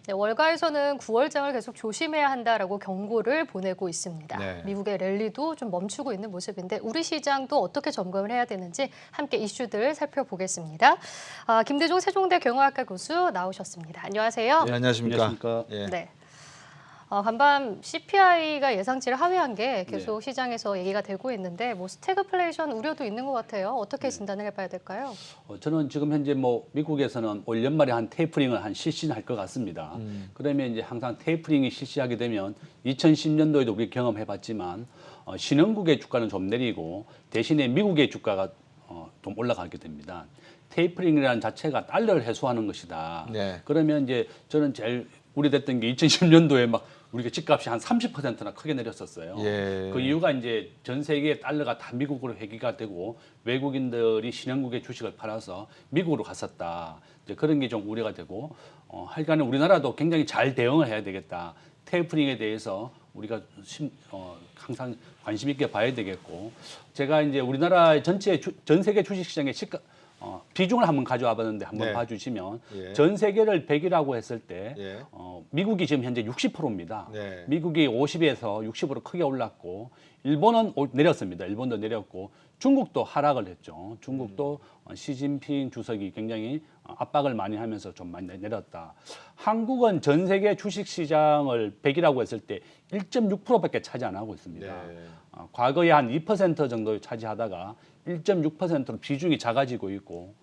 네, 월가에서는 9월장을 계속 조심해야 한다라고 경고를 보내고 있습니다. 네. 미국의 랠리도 좀 멈추고 있는 모습인데 우리 시장도 어떻게 점검을 해야 되는지 함께 이슈들 살펴보겠습니다. 김대중 세종대 경영학과 교수 나오셨습니다. 안녕하세요. 네, 안녕하십니까? 예. 네. 간밤 CPI가 예상치를 하회한 게 계속 시장에서 얘기가 되고 있는데 스태그플레이션 우려도 있는 것 같아요. 어떻게 진단을 해봐야 될까요? 저는 지금 현재 미국에서는 올 연말에 한 테이퍼링을 실시할 것 같습니다. 그러면 이제 항상 테이퍼링이 실시하게 되면 2010년도에도 우리 경험해봤지만 신흥국의 주가는 좀 내리고 대신에 미국의 주가가 좀 올라가게 됩니다. 테이퍼링이라는 자체가 달러를 해소하는 것이다. 네. 그러면 이제 저는 제일 우려됐던 게 2010년도에 우리가 집값이 한 30%나 크게 내렸었어요. 예. 그 이유가 이제 전 세계 달러가 다 미국으로 회귀가 되고 외국인들이 신흥국의 주식을 팔아서 미국으로 갔었다. 이제 그런 게 좀 우려가 되고 하여간에 우리나라도 굉장히 잘 대응을 해야 되겠다. 테이퍼링에 대해서 우리가 항상 관심 있게 봐야 되겠고 제가 이제 우리나라 전체 전 세계 주식시장의 비중을 한번 가져와 봤는데 한번 네. 봐주시면 예. 전 세계를 100이라고 했을 때 예. 미국이 지금 현재 60%입니다. 네. 미국이 50에서 60으로 크게 올랐고 일본은 내렸습니다. 일본도 내렸고 중국도 하락을 했죠. 중국도 시진핑 주석이 굉장히 압박을 많이 하면서 좀 많이 내렸다. 한국은 전 세계 주식시장을 100이라고 했을 때 1.6%밖에 차지 안 하고 있습니다. 네. 과거에 한 2% 정도 차지하다가 1.6%로 비중이 작아지고 있고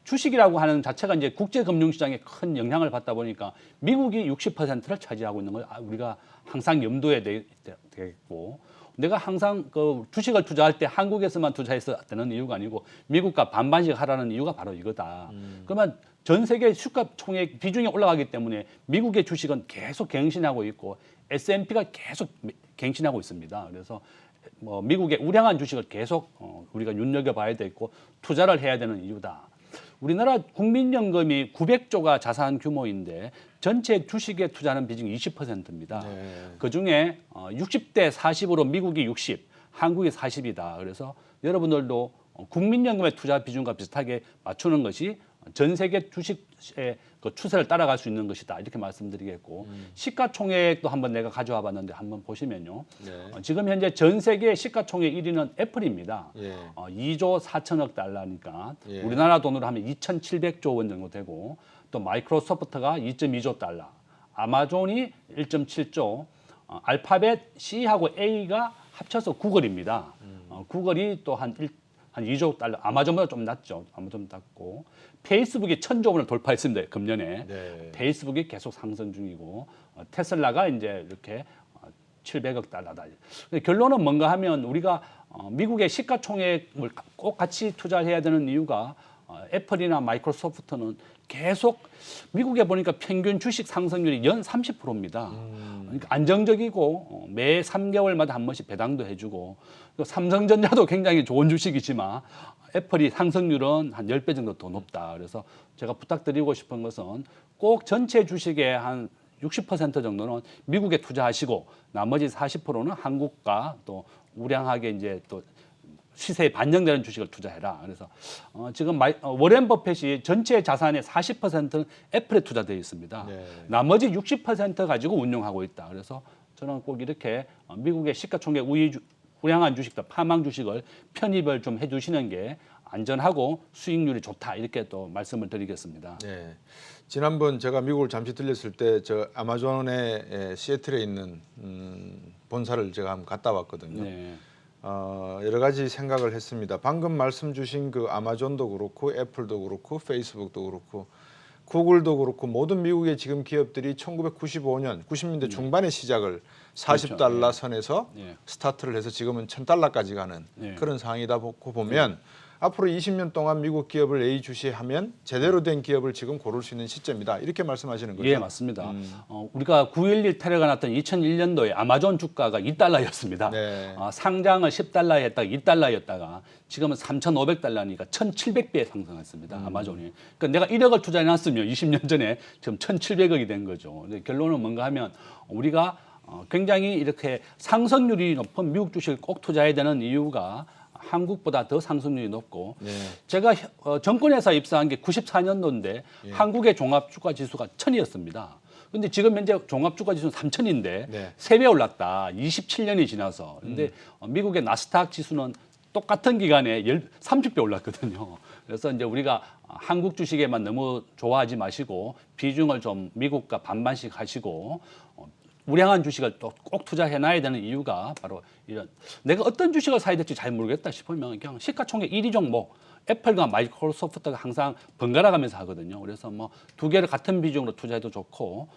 주식이라고 하는 자체가 이제 국제금융시장에 큰 영향을 받다 보니까 미국이 60%를 차지하고 있는 걸 우리가 항상 염두에 되겠고 내가 항상 그 주식을 투자할 때 한국에서만 투자해서 되는 이유가 아니고 미국과 반반씩 하라는 이유가 바로 이거다. 그러면 전 세계 주가 총액 비중이 올라가기 때문에 미국의 주식은 계속 갱신하고 있고 S&P가 계속 갱신하고 있습니다. 그래서 미국의 우량한 주식을 계속 우리가 눈여겨봐야 되고 투자를 해야 되는 이유다. 우리나라 국민연금이 900조가 자산 규모인데 전체 주식에 투자하는 비중이 20%입니다. 네. 그중에 60대 40으로 미국이 60, 한국이 40이다. 그래서 여러분들도 국민연금의 투자 비중과 비슷하게 맞추는 것이 전 세계 주식의 그 추세를 따라갈 수 있는 것이다. 이렇게 말씀드리겠고 시가총액도 한번 내가 가져와 봤는데 한번 보시면요. 네. 지금 현재 전 세계 시가총액 1위는 애플입니다. 예. 2조 4천억 달러니까 예. 우리나라 돈으로 하면 2,700조 원 정도 되고 또 마이크로소프트가 2.2조 달러, 아마존이 1.7조, 알파벳 C하고 A가 합쳐서 구글입니다. 구글이 또 한 2조 달러, 아마존보다 좀 낮죠. 아마존 낮고 페이스북이 1,000조 원을 돌파했습니다. 금년에. 네. 페이스북이 계속 상승 중이고 테슬라가 이제 이렇게 700억 달러다. 결론은 뭔가 하면 우리가 미국의 시가총액을 꼭 같이 투자를 해야 되는 이유가 애플이나 마이크로소프트는 계속 미국에 보니까 평균 주식 상승률이 연 30%입니다. 그러니까 안정적이고 매 3개월마다 한 번씩 배당도 해주고 삼성전자도 굉장히 좋은 주식이지만 애플이 상승률은 한 10배 정도 더 높다. 그래서 제가 부탁드리고 싶은 것은 꼭 전체 주식의 한 60% 정도는 미국에 투자하시고 나머지 40%는 한국과 또 우량하게 이제 또 시세에 반영되는 주식을 투자해라. 그래서 지금 워렌 버핏이 전체 자산의 40%는 애플에 투자되어 있습니다. 네. 나머지 60% 가지고 운용하고 있다. 그래서 저는 꼭 이렇게 미국의 시가총액 우량한 주식들, 파망 주식을 편입을 좀 해주시는 게 안전하고 수익률이 좋다. 이렇게 또 말씀을 드리겠습니다. 네. 지난번 제가 미국을 잠시 들렸을 때 저 아마존의 시애틀에 있는 본사를 제가 한번 갔다 왔거든요. 네. 여러 가지 생각을 했습니다. 방금 말씀 주신 그 아마존도 그렇고 애플도 그렇고 페이스북도 그렇고 구글도 그렇고 모든 미국의 지금 기업들이 1995년, 90년대 중반에 시작을 40달러 그렇죠. 선에서 예. 스타트를 해서 지금은 1,000달러까지 가는 예. 그런 상황이다 보면 앞으로 20년 동안 미국 기업을 예의주시하면 제대로 된 기업을 지금 고를 수 있는 시점이다. 이렇게 말씀하시는 거죠? 예, 맞습니다. 우리가 9.11 테러가 났던 2001년도에 아마존 주가가 2달러였습니다. 네. 상장을 10달러에 했다가 2달러였다가 지금은 3,500달러니까 1,700배 상승했습니다. 아마존이. 그러니까 내가 1억을 투자해놨으면 20년 전에 지금 1,700억이 된 거죠. 근데 결론은 뭔가 하면 우리가 굉장히 이렇게 상승률이 높은 미국 주식을 꼭 투자해야 되는 이유가 한국보다 더 상승률이 높고 네. 제가 정권회사 입사한 게 94년도인데 예. 한국의 종합주가 지수가 1,000이었습니다. 근데 지금 현재 종합주가 지수는 3,000인데 네. 3배 올랐다. 27년이 지나서. 근데 미국의 나스닥 지수는 똑같은 기간에 30배 올랐거든요. 그래서 이제 우리가 한국 주식에만 너무 좋아하지 마시고 비중을 좀 미국과 반반씩 하시고 우량한 주식을 또 꼭 투자해놔야 되는 이유가 바로 이런 내가 어떤 주식을 사야 될지 잘 모르겠다 싶으면 그냥 시가총액 1위 종목 애플과 마이크로소프트가 항상 번갈아 가면서 하거든요. 그래서 뭐 두 개를 같은 비중으로 투자해도 좋고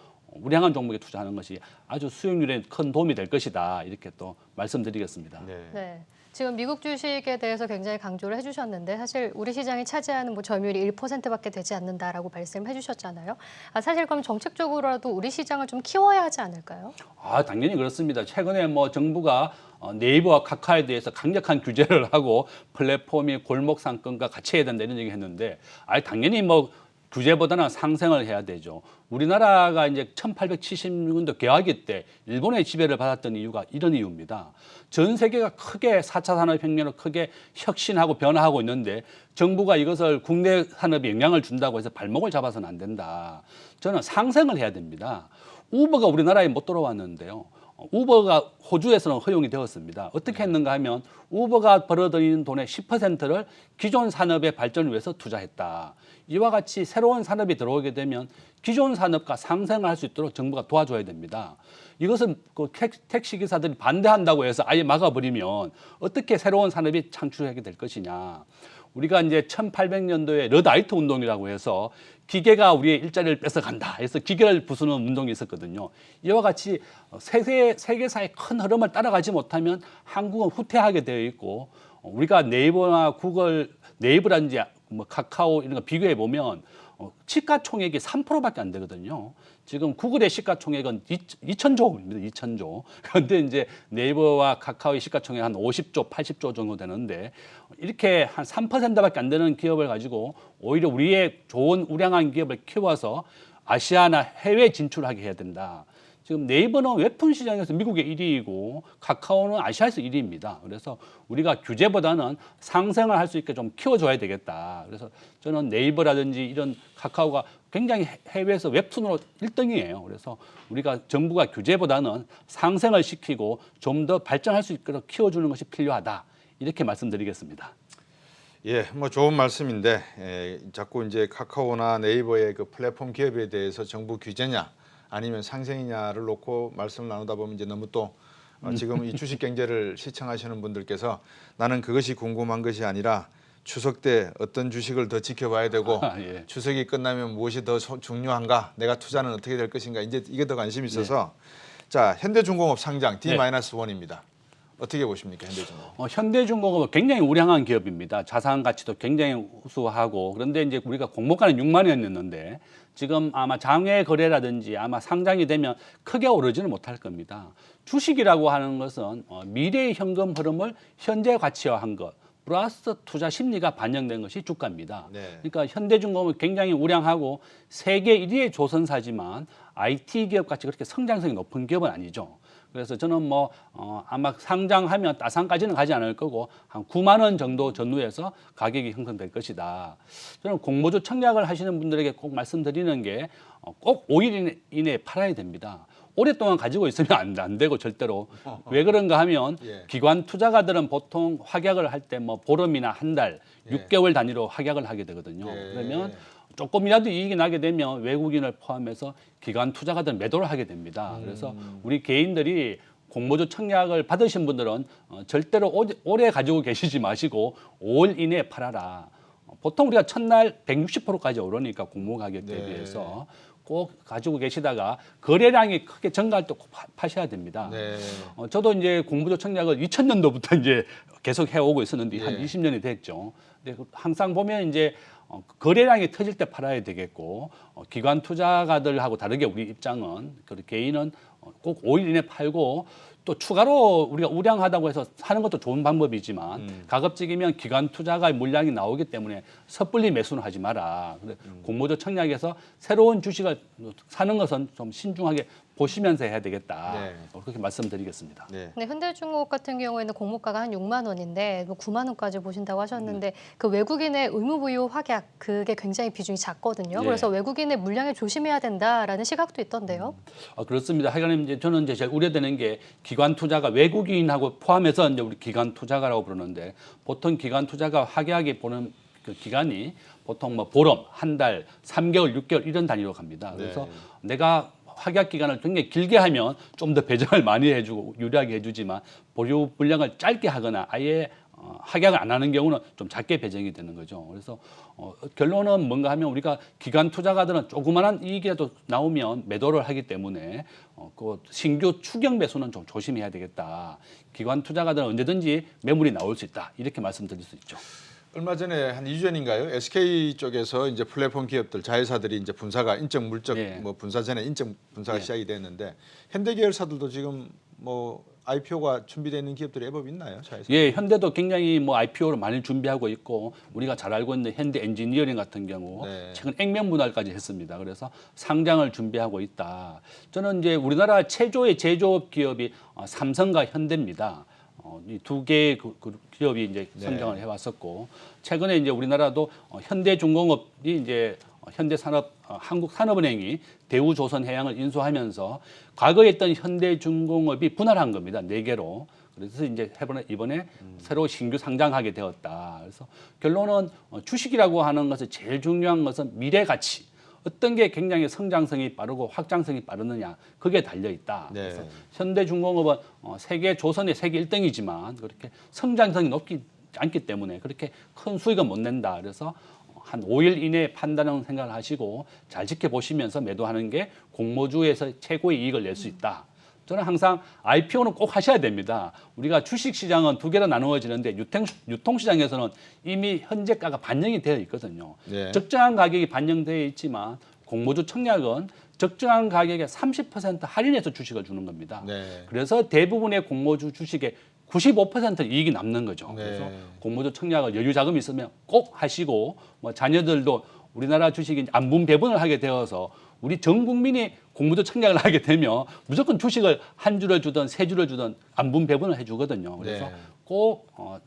우량한 종목에 투자하는 것이 아주 수익률에 큰 도움이 될 것이다. 이렇게 또 말씀드리겠습니다. 네. 네. 지금 미국 주식에 대해서 굉장히 강조를 해주셨는데 사실 우리 시장이 차지하는 뭐 점유율이 1%밖에 되지 않는다라고 말씀해 주셨잖아요. 사실 그럼 정책적으로라도 우리 시장을 좀 키워야 하지 않을까요? 당연히 그렇습니다. 최근에 뭐 정부가 네이버와 카카오에 대해서 강력한 규제를 하고 플랫폼이 골목 상권과 같이 해야 된다 이런 얘기 했는데 당연히 뭐 규제보다는 상생을 해야 되죠. 우리나라가 이제 1876년도 개화기 때 일본의 지배를 받았던 이유가 이런 이유입니다. 전 세계가 크게 4차 산업혁명으로 크게 혁신하고 변화하고 있는데 정부가 이것을 국내 산업에 영향을 준다고 해서 발목을 잡아서는 안 된다. 저는 상생을 해야 됩니다. 우버가 우리나라에 못 들어왔는데요. 우버가 호주에서는 허용이 되었습니다. 어떻게 했는가 하면 우버가 벌어들이는 돈의 10%를 기존 산업의 발전을 위해서 투자했다. 이와 같이 새로운 산업이 들어오게 되면 기존 산업과 상생을 할 수 있도록 정부가 도와줘야 됩니다. 이것은 그 택시기사들이 반대한다고 해서 아예 막아버리면 어떻게 새로운 산업이 창출하게 될 것이냐. 우리가 이제 1800년도에 러다이트 운동이라고 해서 기계가 우리의 일자리를 뺏어간다 해서 기계를 부수는 운동이 있었거든요. 이와 같이 세계사의 큰 흐름을 따라가지 못하면 한국은 후퇴하게 되어 있고 우리가 네이버나 구글, 네이버라든지 뭐 카카오 이런 거 비교해 보면 시가총액이 3%밖에 안 되거든요. 지금 구글의 시가총액은 2,000조입니다. 2,000조. 그런데 이제 네이버와 카카오의 시가총액 한 50조, 80조 정도 되는데 이렇게 한 3%밖에 안 되는 기업을 가지고 오히려 우리의 좋은 우량한 기업을 키워서 아시아나 해외 진출하게 해야 된다. 지금 네이버는 웹툰 시장에서 미국의 1위이고 카카오는 아시아에서 1위입니다. 그래서 우리가 규제보다는 상생을 할 수 있게 좀 키워줘야 되겠다. 그래서 저는 네이버라든지 이런 카카오가 굉장히 해외에서 웹툰으로 1등이에요. 그래서 우리가 정부가 규제보다는 상생을 시키고 좀 더 발전할 수 있도록 키워주는 것이 필요하다. 이렇게 말씀드리겠습니다. 예, 뭐 좋은 말씀인데 자꾸 이제 카카오나 네이버의 그 플랫폼 기업에 대해서 정부 규제냐 아니면 상생이냐를 놓고 말씀을 나누다 보면 이제 너무 또 지금 이 주식 경제를 시청하시는 분들께서 나는 그것이 궁금한 것이 아니라 추석 때 어떤 주식을 더 지켜봐야 되고 예. 추석이 끝나면 무엇이 더 중요한가 내가 투자는 어떻게 될 것인가 이제 이게 더 관심이 있어서 자 현대중공업 상장 D-1입니다. 어떻게 보십니까 현대중공업? 현대중공업은 굉장히 우량한 기업입니다. 자산 가치도 굉장히 우수하고 그런데 이제 우리가 공모가는 6만 원이었는데 지금 아마 장외 거래라든지 아마 상장이 되면 크게 오르지는 못할 겁니다. 주식이라고 하는 것은 미래의 현금 흐름을 현재 가치화한 것. 플러스 투자 심리가 반영된 것이 주가입니다. 네. 그러니까 현대중공업은 굉장히 우량하고 세계 1위의 조선사지만 IT 기업 같이 그렇게 성장성이 높은 기업은 아니죠. 그래서 저는 뭐 아마 상장하면 따상까지는 가지 않을 거고 한 9만 원 정도 전후에서 가격이 형성될 것이다. 저는 공모주 청약을 하시는 분들에게 꼭 말씀드리는 게 꼭 5일 이내에 팔아야 됩니다. 오랫동안 가지고 있으면 안 되고 절대로. 왜 그런가 하면 예. 기관 투자가들은 보통 확약을 할 때 뭐 보름이나 한 달, 6개월 단위로 확약을 하게 되거든요. 예. 그러면 조금이라도 이익이 나게 되면 외국인을 포함해서 기관 투자가들 매도를 하게 됩니다. 그래서 우리 개인들이 공모주 청약을 받으신 분들은 절대로 오래 가지고 계시지 마시고 5월 이내에 팔아라. 보통 우리가 첫날 160%까지 오르니까 공모 가격 대비해서 꼭 가지고 계시다가 거래량이 크게 증가할 때 꼭 파셔야 됩니다. 네. 저도 이제 공모주 청약을 2000년도부터 이제 계속 해오고 있었는데 한 예. 20년이 됐죠. 근데 항상 보면 이제 거래량이 터질 때 팔아야 되겠고 기관 투자가들하고 다르게 우리 입장은 개인은 꼭 5일 이내 팔고 또 추가로 우리가 우량하다고 해서 사는 것도 좋은 방법이지만 가급적이면 기관 투자가 물량이 나오기 때문에 섣불리 매수는 하지 마라. 공모주 청약에서 새로운 주식을 사는 것은 좀 신중하게 보시면서 해야 되겠다. 네. 그렇게 말씀드리겠습니다. 네. 근데 현대중공업 같은 경우에는 공모가가 한 6만 원인데 9만 원까지 보신다고 하셨는데 그 외국인의 의무부여 확약 그게 굉장히 비중이 작거든요. 예. 그래서 외국인의 물량에 조심해야 된다라는 시각도 있던데요. 그렇습니다. 하여간 이제 저는 이제 제일 우려되는 게 기관 투자가 외국인하고 포함해서 이제 우리 기관 투자가라고 부르는데 보통 기관 투자가 확약이 보는 그 기간이 보통 뭐 보름, 한 달, 3개월, 6개월 이런 단위로 갑니다. 그래서 내가 확약 기간을 굉장히 길게 하면 좀 더 배정을 많이 해주고 유리하게 해주지만 보유 물량을 짧게 하거나 아예 확약을 안 하는 경우는 좀 작게 배정이 되는 거죠. 그래서 결론은 뭔가 하면 우리가 기관 투자가들은 조그마한 이익이라도 나오면 매도를 하기 때문에 그 신규 추경 매수는 좀 조심해야 되겠다. 기관 투자가들은 언제든지 매물이 나올 수 있다. 이렇게 말씀드릴 수 있죠. 얼마 전에 한 2주 전인가요? SK 쪽에서 이제 플랫폼 기업들 자회사들이 이제 분사가 인적 물적 예. 뭐 분사 전에 인적 분사가 예. 시작이 됐는데 현대 계열사들도 지금 뭐 IPO가 준비되어 있는 기업들이 제법 있나요? 자회사? 예, 현대도 굉장히 뭐 IPO를 많이 준비하고 있고 우리가 잘 알고 있는 현대 엔지니어링 같은 경우 네. 최근 액면 분할까지 했습니다. 그래서 상장을 준비하고 있다. 저는 이제 우리나라 최초의 제조업 기업이 삼성과 현대입니다. 이 두 개의 그 기업이 이제 성장을 해왔었고 최근에 이제 우리나라도 현대중공업이 이제 현대산업 한국산업은행이 대우조선해양을 인수하면서 과거에 있던 현대중공업이 분할한 겁니다. 4개로. 그래서 이제 이번에 새로 신규 상장하게 되었다. 그래서 결론은 주식이라고 하는 것은 제일 중요한 것은 미래 가치. 어떤 게 굉장히 성장성이 빠르고 확장성이 빠르느냐 그게 달려 있다. 네. 그래서 현대중공업은 세계 조선의 세계 1등이지만 그렇게 성장성이 높지 않기 때문에 그렇게 큰 수익은 못 낸다. 그래서 한 5일 이내에 판단하는 생각을 하시고 잘 지켜보시면서 매도하는 게 공모주에서 최고의 이익을 낼 수 있다. 저는 항상 IPO는 꼭 하셔야 됩니다. 우리가 주식시장은 두 개로 나누어지는데 유통시장에서는 이미 현재가가 반영이 되어 있거든요. 네. 적정한 가격이 반영되어 있지만 공모주 청약은 적정한 가격에 30% 할인해서 주식을 주는 겁니다. 네. 그래서 대부분의 공모주 주식에 95% 이익이 남는 거죠. 네. 그래서 공모주 청약을 여유 자금이 있으면 꼭 하시고 뭐 자녀들도 우리나라 주식이 안분 배분을 하게 되어서 우리 전 국민이 공모주 청약을 하게 되면 무조건 주식을 한 주를 주든 세 주를 주든 안분 배분을 해주거든요. 그래서 네. 꼭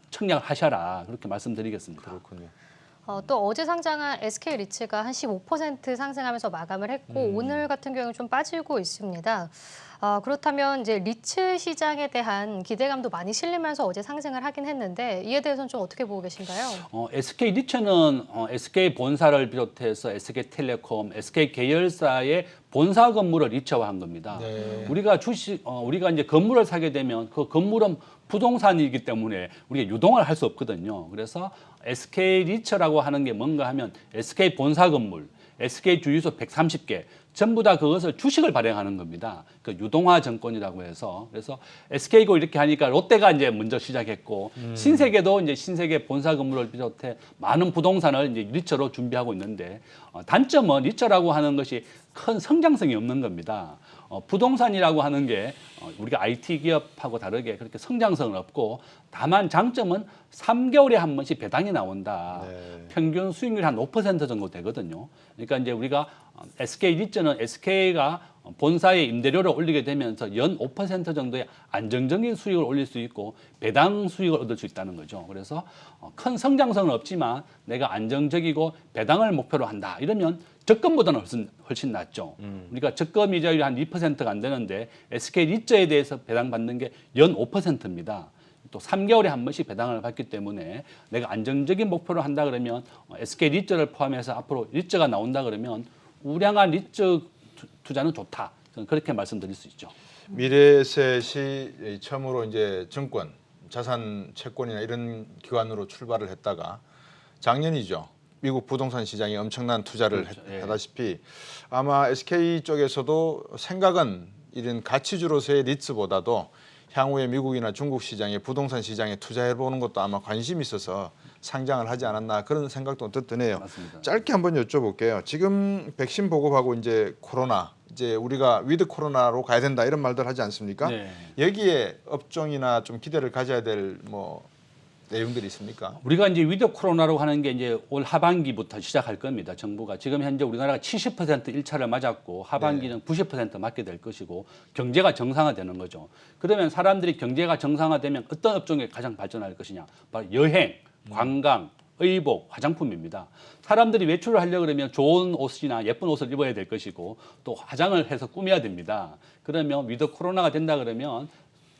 청약을 하셔라 그렇게 말씀드리겠습니다. 그렇군요. 또 어제 상장한 SK 리츠가 한 15% 상승하면서 마감을 했고 오늘 같은 경우는 좀 빠지고 있습니다. 그렇다면 이제 리츠 시장에 대한 기대감도 많이 실리면서 어제 상승을 하긴 했는데 이에 대해서는 좀 어떻게 보고 계신가요? SK 리츠는 SK 본사를 비롯해서 SK텔레콤, SK 계열사의 본사 건물을 리츠화한 겁니다. 네. 우리가 이제 건물을 사게 되면 그 건물은 부동산이기 때문에 우리가 유동을 할 수 없거든요. 그래서 SK 리츠라고 하는 게 뭔가 하면 SK 본사 건물, SK 주유소 130개 전부 다 그것을 주식을 발행하는 겁니다. 그 유동화 정권이라고 해서 그래서 SK고 이렇게 하니까 롯데가 이제 먼저 시작했고 신세계도 이제 신세계 본사 건물을 비롯해 많은 부동산을 이제 리츠로 준비하고 있는데 단점은 리츠라고 하는 것이 큰 성장성이 없는 겁니다. 부동산이라고 하는 게 우리가 IT 기업하고 다르게 그렇게 성장성은 없고 다만 장점은 3개월에 한 번씩 배당이 나온다. 네. 평균 수익률이 한 5% 정도 되거든요. 그러니까 이제 우리가 SK 리츠는 SK가 본사의 임대료를 올리게 되면서 연 5% 정도의 안정적인 수익을 올릴 수 있고 배당 수익을 얻을 수 있다는 거죠. 그래서 큰 성장성은 없지만 내가 안정적이고 배당을 목표로 한다. 이러면 적금보다는 훨씬 낫죠. 우리가 적금 이자율이 한 2%가 안 되는데 SK 리츠에 대해서 배당받는 게 연 5%입니다. 또 3개월에 한 번씩 배당을 받기 때문에 내가 안정적인 목표로 한다 그러면 SK 리츠를 포함해서 앞으로 리츠가 나온다 그러면 우량한 리츠 투자는 좋다. 저는 그렇게 말씀드릴 수 있죠. 미래에셋이 처음으로 이제 증권, 자산 채권이나 이런 기관으로 출발을 했다가 작년이죠. 미국 부동산 시장에 엄청난 투자를 그렇죠. 예. 하다시피 아마 SK 쪽에서도 생각은 이런 가치주로서의 리츠보다도 향후에 미국이나 중국 시장의 부동산 시장에 투자해보는 것도 아마 관심이 있어서 상장을 하지 않았나 그런 생각도 드네요. 맞습니다. 짧게 한번 여쭤볼게요. 지금 백신 보급하고 이제 코로나, 이제 우리가 위드 코로나로 가야 된다 이런 말들 하지 않습니까? 네. 여기에 업종이나 좀 기대를 가져야 될 뭐 내용들이 있습니까? 우리가 이제 위드 코로나라고 하는 게 이제 올 하반기부터 시작할 겁니다. 정부가 지금 현재 우리나라가 70% 1차를 맞았고 하반기는 90% 맞게 될 것이고 경제가 정상화되는 거죠. 그러면 사람들이 경제가 정상화되면 어떤 업종에 가장 발전할 것이냐? 바로 여행, 관광, 의복, 화장품입니다. 사람들이 외출을 하려고 그러면 좋은 옷이나 예쁜 옷을 입어야 될 것이고 또 화장을 해서 꾸며야 됩니다. 그러면 위드 코로나가 된다 그러면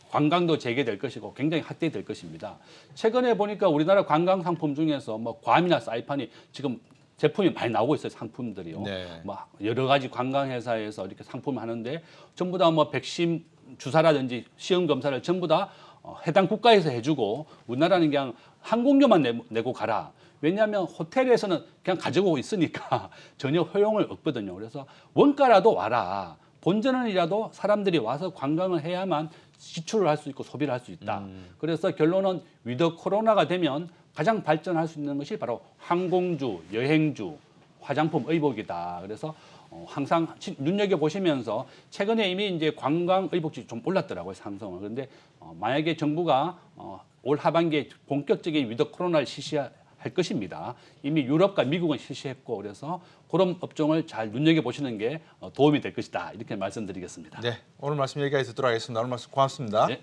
관광도 재개될 것이고 굉장히 확대될 것입니다. 최근에 보니까 우리나라 관광 상품 중에서 뭐 괌이나 사이판이 지금 제품이 많이 나오고 있어요. 상품들이요. 네. 뭐 여러 가지 관광 회사에서 이렇게 상품을 하는데 전부 다 뭐 백신 주사라든지 시험 검사를 전부 다 해당 국가에서 해주고 우리나라는 그냥 항공료만 내고 가라. 왜냐하면 호텔에서는 그냥 가지고 있으니까 전혀 허용을 없거든요. 그래서 원가라도 와라. 본전은이라도 사람들이 와서 관광을 해야만 지출을 할 수 있고 소비를 할 수 있다. 그래서 결론은 위드 코로나가 되면 가장 발전할 수 있는 것이 바로 항공주, 여행주, 화장품, 의복이다. 그래서 항상 눈여겨보시면서 최근에 이미 이제 관광 의복주 좀 올랐더라고요, 상승을. 그런데 만약에 정부가 올 하반기에 본격적인 위드 코로나를 실시할 것입니다. 이미 유럽과 미국은 실시했고 그래서 그런 업종을 잘 눈여겨보시는 게 도움이 될 것이다. 이렇게 말씀드리겠습니다. 네, 오늘 말씀 여기까지 듣도록 하겠습니다. 오늘 말씀 고맙습니다. 네.